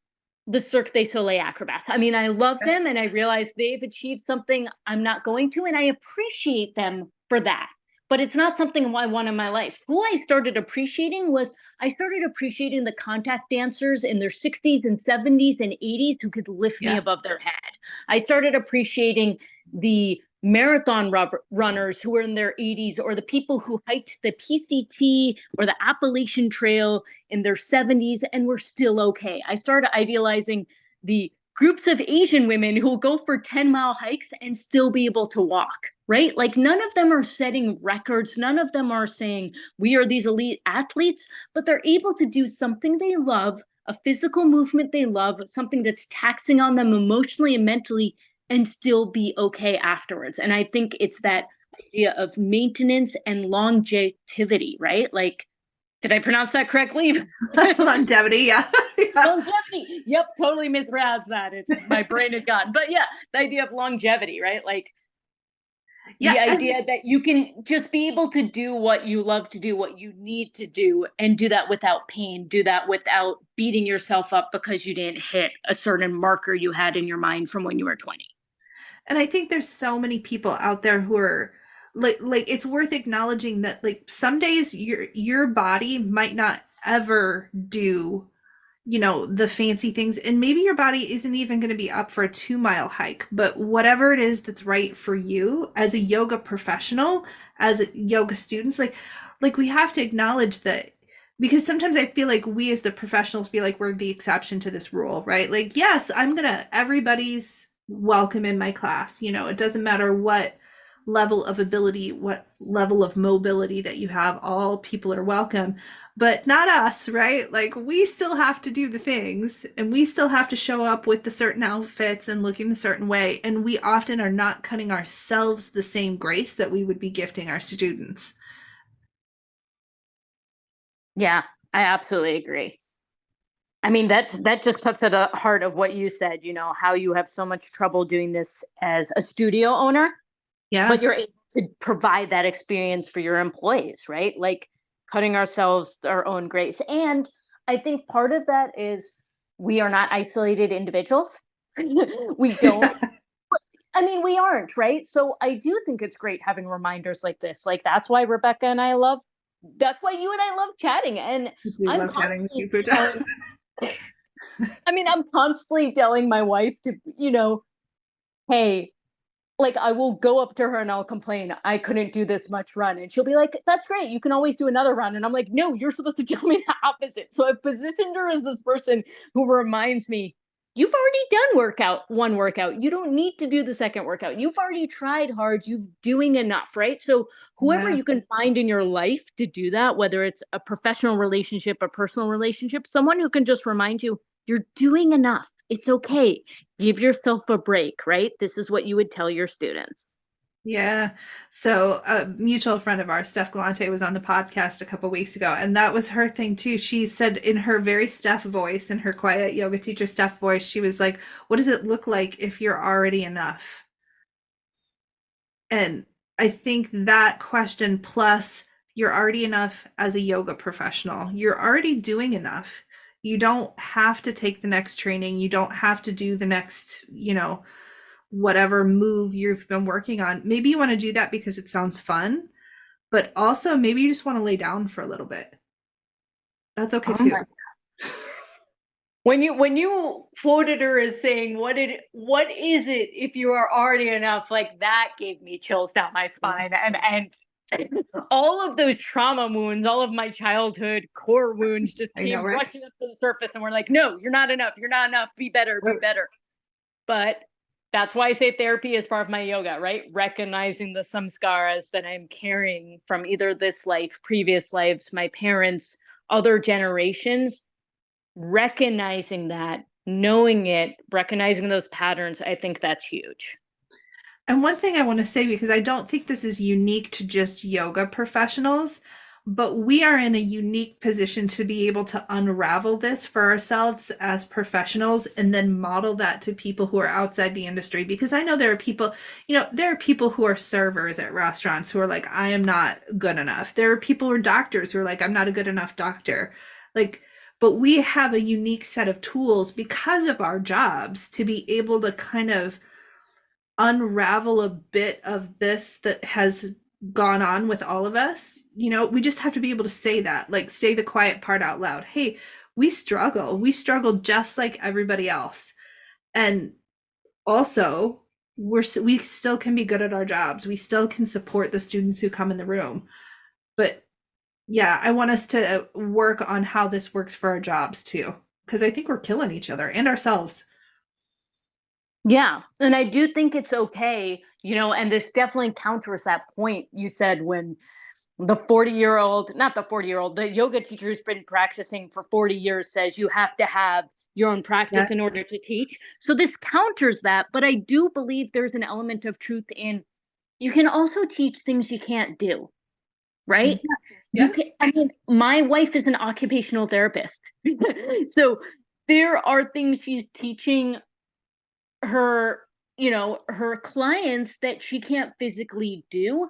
the Cirque du Soleil acrobats. I mean, I love them and I realize they've achieved something I'm not going to, and I appreciate them for that. But it's not something I want in my life. Who I started appreciating was I started appreciating the contact dancers in their 60s and 70s and 80s who could lift me Yeah. above their head. I started appreciating the marathon runners who were in their 80s, or the people who hiked the PCT or the Appalachian Trail in their 70s and were still okay. I started idealizing the groups of Asian women who will go for 10-mile hikes and still be able to walk, right? Like, none of them are setting records. None of them are saying we are these elite athletes, but they're able to do something they love, a physical movement they love, something that's taxing on them emotionally and mentally, and still be okay afterwards. And I think it's that idea of maintenance and longevity, right? Like, did I pronounce that correctly? Longevity, yeah. Yeah. Longevity. Yep, totally mispronounced that. It's my brain is gone. But yeah, the idea of longevity, right? Like, Yeah, the idea that you can just be able to do what you love to do, what you need to do, and do that without pain, do that without beating yourself up because you didn't hit a certain marker you had in your mind from when you were 20. and I think there's so many people out there who are like it's worth acknowledging that like some days your body might not ever do, the fancy things, and maybe your body isn't even going to be up for a 2-mile hike, but whatever it is that's right for you as a yoga professional, as yoga students, like we have to acknowledge that, because sometimes I feel like we as the professionals feel like we're the exception to this rule, right? Like, yes, everybody's welcome in my class. It doesn't matter what level of ability, what level of mobility that you have, all people are welcome, but not us, right? Like, we still have to do the things and we still have to show up with the certain outfits and looking the certain way. And we often are not cutting ourselves the same grace that we would be gifting our students. Yeah, I absolutely agree. I mean, that just cuts at the heart of what you said, how you have so much trouble doing this as a studio owner, but Yeah. you're able to provide that experience for your employees, right? Like, cutting ourselves our own grace. And I think part of that is we are not isolated individuals. We don't, I mean, we aren't, right? So I do think it's great having reminders like this. Like, that's why you and I love chatting. And I do I'm love chatting with constantly you, Pooja. telling, I mean, I'm constantly telling my wife to, hey, like, I will go up to her and I'll complain, I couldn't do this much run. And she'll be like, that's great. You can always do another run. And I'm like, no, you're supposed to tell me the opposite. So I've positioned her as this person who reminds me, you've already done one workout. You don't need to do the second workout. You've already tried hard. You're doing enough, right? So whoever Yeah. you can find in your life to do that, whether it's a professional relationship, a personal relationship, someone who can just remind you, you're doing enough. It's okay. Give yourself a break, right? This is what you would tell your students. Yeah. So a mutual friend of ours, Steph Galante, was on the podcast a couple weeks ago, and that was her thing too. She said in her very Steph voice, in her quiet yoga teacher Steph voice, she was like, "What does it look like if you're already enough?" And I think that question, plus you're already enough as a yoga professional, you're already doing enough. You don't have to take the next training. You don't have to do the next, whatever move you've been working on. Maybe you want to do that because it sounds fun, but also maybe you just want to lay down for a little bit. That's okay Oh too. my. When you quoted her as saying, what is it if you are already enough, like, that gave me chills down my Yeah, spine. And all of those trauma wounds, all of my childhood core wounds just I know, came right? rushing up to the surface, and we're like, no, you're not enough. You're not enough. Be better, be Right. better. But that's why I say therapy is part of my yoga, right? Recognizing the samskaras that I'm carrying from either this life, previous lives, my parents, other generations, recognizing that, knowing it, recognizing those patterns, I think that's huge. And one thing I want to say, because I don't think this is unique to just yoga professionals, but we are in a unique position to be able to unravel this for ourselves as professionals and then model that to people who are outside the industry. Because I know there are people, there are people who are servers at restaurants who are like, I am not good enough. There are people who are doctors who are like, I'm not a good enough doctor. Like, but we have a unique set of tools because of our jobs to be able to kind of unravel a bit of this that has gone on with all of us. We just have to be able to say that, like say the quiet part out loud. Hey, we struggle. We struggle just like everybody else. And also, we still can be good at our jobs. We still can support the students who come in the room. But yeah, I want us to work on how this works for our jobs too, because I think we're killing each other and ourselves. Yeah. And I do think it's okay, and this definitely counters that point you said when the 40-year-old, not the 40-year-old, the yoga teacher who's been practicing for 40 years says you have to have your own practice Yes. in order to teach. So this counters that. But I do believe there's an element of truth in you can also teach things you can't do, Yeah. right? You Yeah. can, I mean, my wife is an occupational therapist. So there are things she's teaching her, her clients that she can't physically do,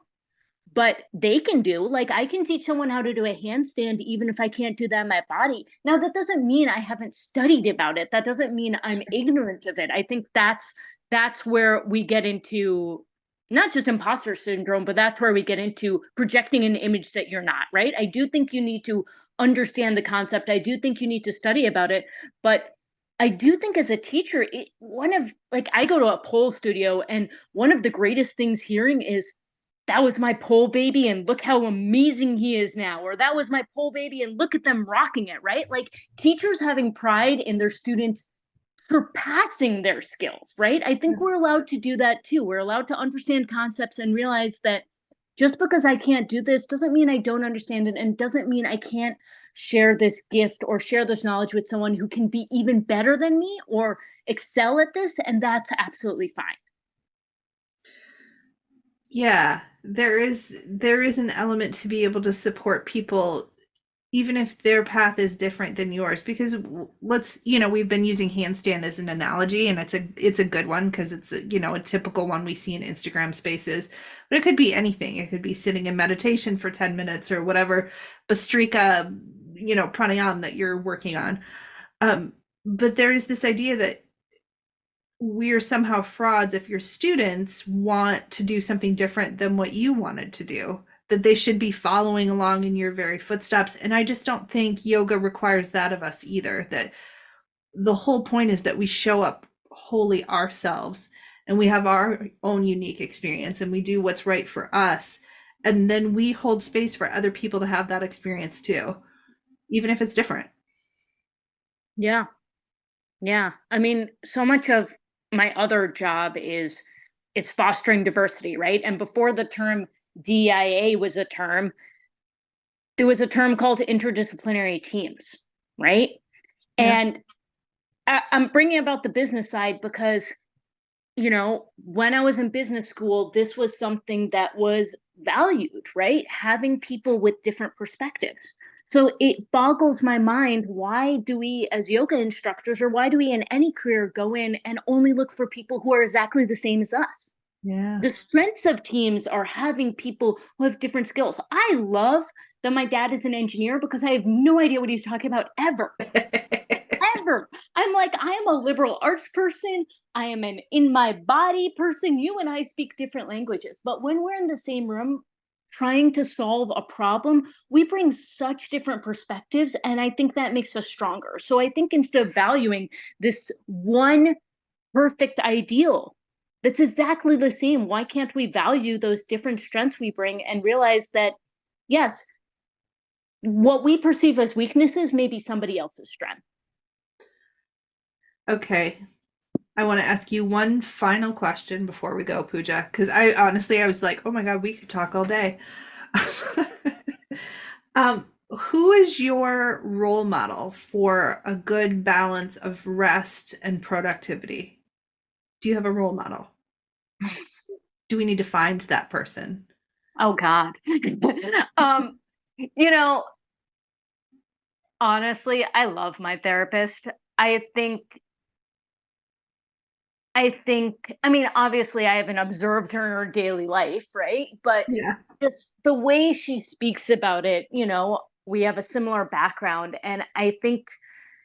but they can do. Like, I can teach someone how to do a handstand even if I can't do that in my body. Now, that doesn't mean I haven't studied about it. That doesn't mean I'm ignorant of it. I think that's where we get into not just imposter syndrome, but that's where we get into projecting an image that you're not, right? I do think you need to understand the concept. I do think you need to study about it, but I do think as a teacher, one of like I go to a pole studio, and one of the greatest things hearing is that was my pole baby and look how amazing he is now, or that was my pole baby and look at them rocking it, right? Like teachers having pride in their students surpassing their skills, right? I think we're allowed to do that too. We're allowed to understand concepts and realize that just because I can't do this doesn't mean I don't understand it, and doesn't mean I can't share this gift or share this knowledge with someone who can be even better than me or excel at this, and that's absolutely fine. Yeah, there is an element to be able to support people even if their path is different than yours, because we've been using handstand as an analogy, and it's a good one because it's a typical one we see in Instagram spaces, but it could be anything. It could be sitting in meditation for 10 minutes or whatever bastrika, pranayam that you're working on. But there is this idea that we're somehow frauds if your students want to do something different than what you wanted to do, that they should be following along in your very footsteps. And I just don't think yoga requires that of us either. That the whole point is that we show up wholly ourselves and we have our own unique experience and we do what's right for us. And then we hold space for other people to have that experience too, even if it's different. Yeah. Yeah. I mean, so much of my other job is it's fostering diversity, right? And before the term DIA was a term, there was a term called interdisciplinary teams, right? Yeah. And I'm bringing about the business side because, when I was in business school, this was something that was valued, right? Having people with different perspectives. So it boggles my mind. Why do we, as yoga instructors, or why do we in any career go in and only look for people who are exactly the same as us? Yeah. The strengths of teams are having people who have different skills. I love that my dad is an engineer because I have no idea what he's talking about ever. Ever. I'm like, I am a liberal arts person. I am an in my body person. You and I speak different languages. But when we're in the same room trying to solve a problem, we bring such different perspectives. And I think that makes us stronger. So I think instead of valuing this one perfect ideal that's exactly the same, why can't we value those different strengths we bring and realize that, yes, what we perceive as weaknesses may be somebody else's strength? Okay. I want to ask you one final question before we go, Pooja, because I was like, oh my God, we could talk all day. Who is your role model for a good balance of rest and productivity? Do you have a role model? Do we need to find that person? Oh God. um, you know, honestly, I love my therapist. I think I mean, obviously I haven't observed her in her daily life, right? But Yeah. just the way she speaks about it, we have a similar background, and I think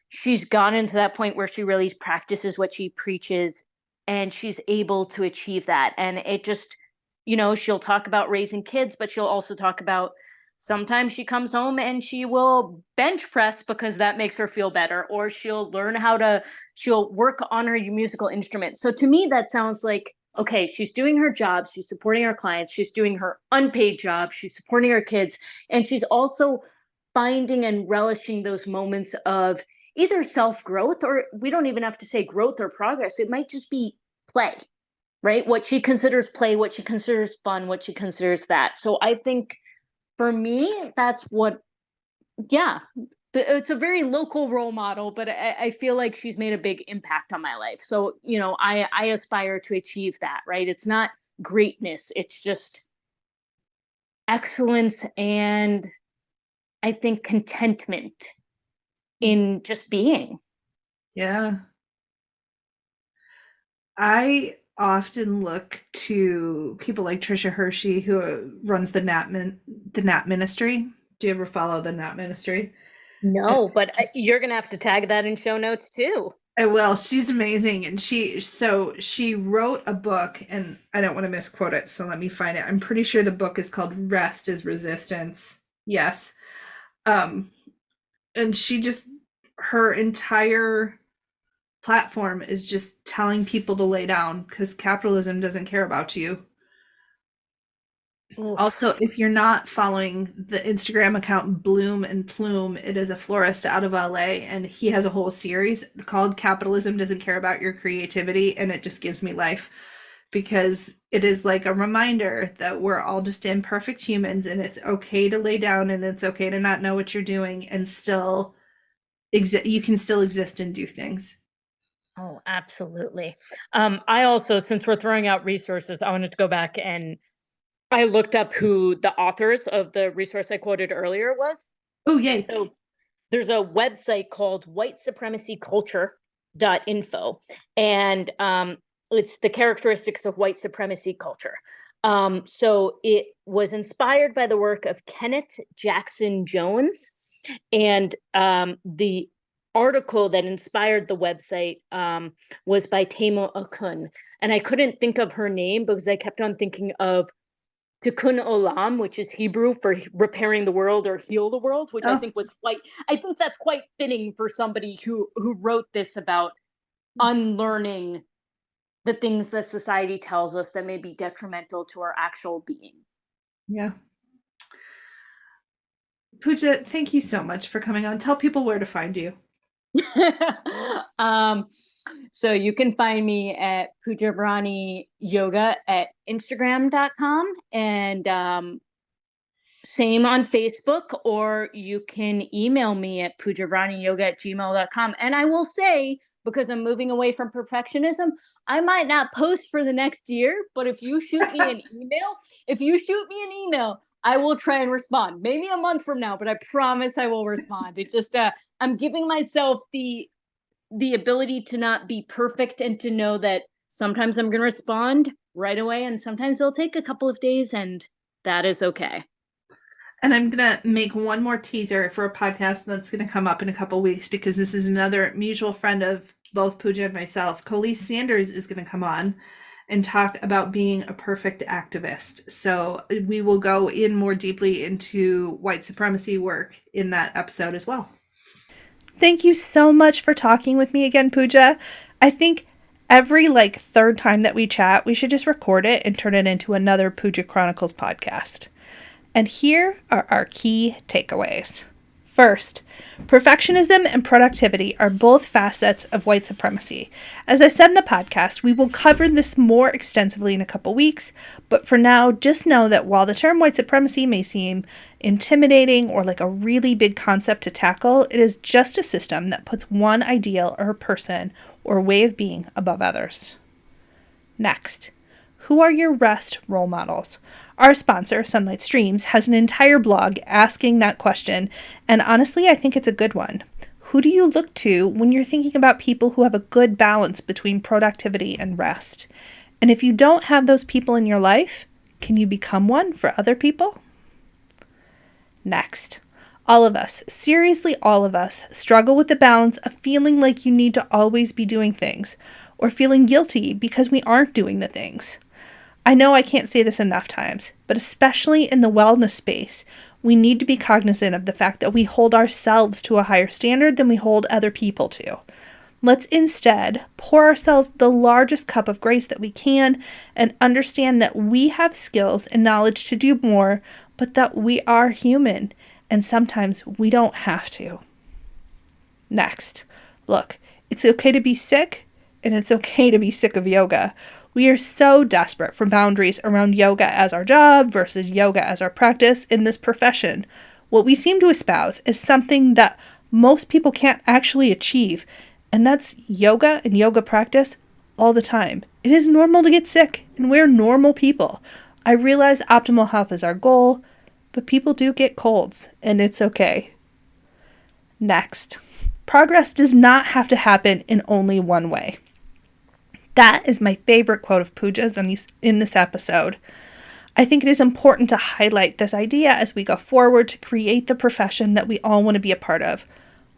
she's gotten to that point where she really practices what she preaches, and she's able to achieve that. And it just, she'll talk about raising kids, but she'll also talk about sometimes she comes home and she will bench press because that makes her feel better, or she'll work on her musical instrument. So to me, that sounds like, okay, she's doing her job, she's supporting her clients, she's doing her unpaid job, she's supporting her kids, and she's also finding and relishing those moments of either self growth, or we don't even have to say growth or progress. It might just be play, right? What she considers play, what she considers fun, what she considers that. So I think for me, that's what, yeah, it's a very local role model, but I feel like she's made a big impact on my life. So, I aspire to achieve that, right? It's not greatness, it's just excellence, and I think contentment in just being. Yeah. I often look to people like Trisha Hershey, who runs the Nap Ministry. Do you ever follow the Nap Ministry? Uh, No, but you're gonna have to tag that in show notes too. I will. She's amazing, and she wrote a book, and I don't want to misquote it, so let me find it. I'm pretty sure the book is called "Rest is Resistance." Yes, um, and she just her entire platform is just telling people to lay down because capitalism doesn't care about you. Oof. Also, if you're not following the Instagram account Bloom and Plume, it is a florist out of LA, and he has a whole series called Capitalism Doesn't Care About Your Creativity, and it just gives me life because it is like a reminder that we're all just imperfect humans, and it's okay to lay down, and it's okay to not know what you're doing, and still you can still exist and do things. Oh, absolutely. I also, since we're throwing out resources, I wanted to go back and I looked up who the authors of the resource I quoted earlier was. Oh, yay. So there's a website called whitesupremacyculture.info, and it's the characteristics of white supremacy culture. So it was inspired by the work of Kenneth Jackson Jones, and the article that inspired the website was by Tamo Akun. And I couldn't think of her name because I kept on thinking of Tikkun Olam, which is Hebrew for repairing the world or heal the world, which Oh, I think that's quite fitting for somebody who wrote this about unlearning the things that society tells us that may be detrimental to our actual being. yeah. Pooja, thank you so much for coming on. Tell people where to find you. um, so you can find me at Pooja Virani Yoga at Instagram.com, and same on Facebook, or you can email me at poojavraniyoga@gmail.com. And I will say, because I'm moving away from perfectionism, I might not post for the next year, but if you shoot me an email, I will try and respond. Maybe a month from now, but I promise I will respond. It's just I'm giving myself the ability to not be perfect, and to know that sometimes I'm going to respond right away, and sometimes it'll take a couple of days, and that is okay. And I'm going to make one more teaser for a podcast that's going to come up in a couple weeks because this is another mutual friend of both Pooja and myself. Khalees Sanders is going to come on and talk about being a perfect activist. So we will go in more deeply into white supremacy work in that episode as well. Thank you so much for talking with me again, Pooja. I think every third time that we chat, we should just record it and turn it into another Pooja Chronicles podcast. And here are our key takeaways. First, perfectionism and productivity are both facets of white supremacy. As I said in the podcast, we will cover this more extensively in a couple weeks, but for now, just know that while the term white supremacy may seem intimidating or like a really big concept to tackle, it is just a system that puts one ideal or person or way of being above others. Next, who are your rest role models? Our sponsor, Sunlight Streams, has an entire blog asking that question, and honestly, I think it's a good one. Who do you look to when you're thinking about people who have a good balance between productivity and rest? And if you don't have those people in your life, can you become one for other people? Next, all of us, seriously all of us, struggle with the balance of feeling like you need to always be doing things, or feeling guilty because we aren't doing the things. I know I can't say this enough times, but especially in the wellness space, we need to be cognizant of the fact that we hold ourselves to a higher standard than we hold other people to. Let's instead pour ourselves the largest cup of grace that we can and understand that we have skills and knowledge to do more, but that we are human, and sometimes we don't have to. Next, look, it's okay to be sick, and it's okay to be sick of yoga. We are so desperate for boundaries around yoga as our job versus yoga as our practice in this profession. What we seem to espouse is something that most people can't actually achieve, and that's yoga and yoga practice all the time. It is normal to get sick, and we're normal people. I realize optimal health is our goal, but people do get colds, and it's okay. Next, progress does not have to happen in only one way. That is my favorite quote of Pooja's in this episode. I think it is important to highlight this idea as we go forward to create the profession that we all want to be a part of.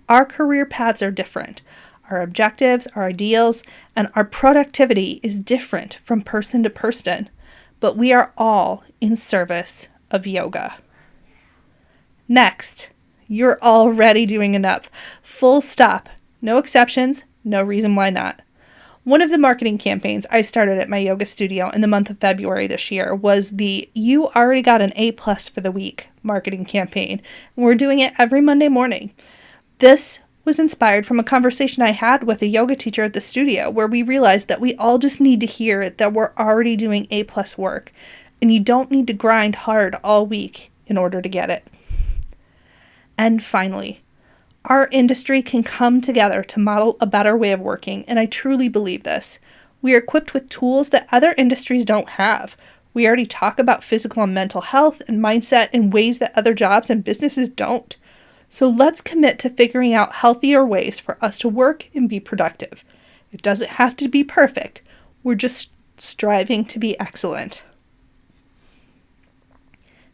Our career paths are different. Our objectives, our ideals, and our productivity is different from person to person, but we are all in service of yoga. Next, you're already doing enough. Full stop. No exceptions, no reason why not. One of the marketing campaigns I started at my yoga studio in the month of February this year was the "You Already Got an A+ for the week" marketing campaign, and we're doing it every Monday morning. This was inspired from a conversation I had with a yoga teacher at the studio where we realized that we all just need to hear that we're already doing A+ work, and you don't need to grind hard all week in order to get it. And finally, our industry can come together to model a better way of working, and I truly believe this. We are equipped with tools that other industries don't have. We already talk about physical and mental health and mindset in ways that other jobs and businesses don't. So let's commit to figuring out healthier ways for us to work and be productive. It doesn't have to be perfect. We're just striving to be excellent.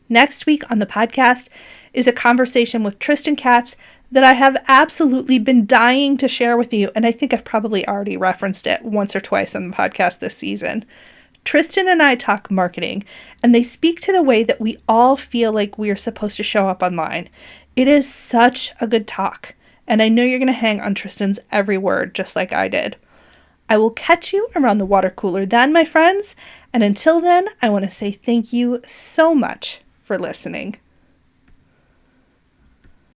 Next week on the podcast is a conversation with Tristan Katz that I have absolutely been dying to share with you, and I think I've probably already referenced it once or twice on the podcast this season. Tristan and I talk marketing, and they speak to the way that we all feel like we are supposed to show up online. It is such a good talk, and I know you're going to hang on Tristan's every word just like I did. I will catch you around the water cooler then, my friends, and until then, I want to say thank you so much for listening.